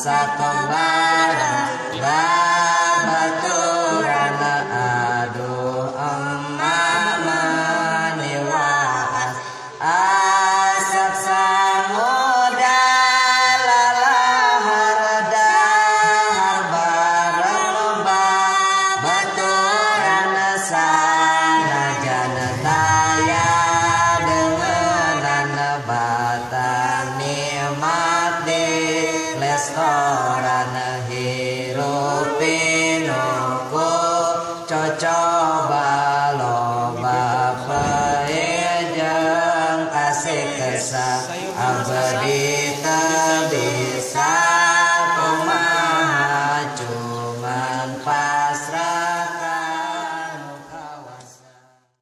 sakobara babaturan aduh emak meniwaan asap samuda lalahar dahar bareng babaturan sanajan taya dengenan batan nikmat di restoran hirupin uku cocoba loba pejeng kasih kesah abdi tak bisa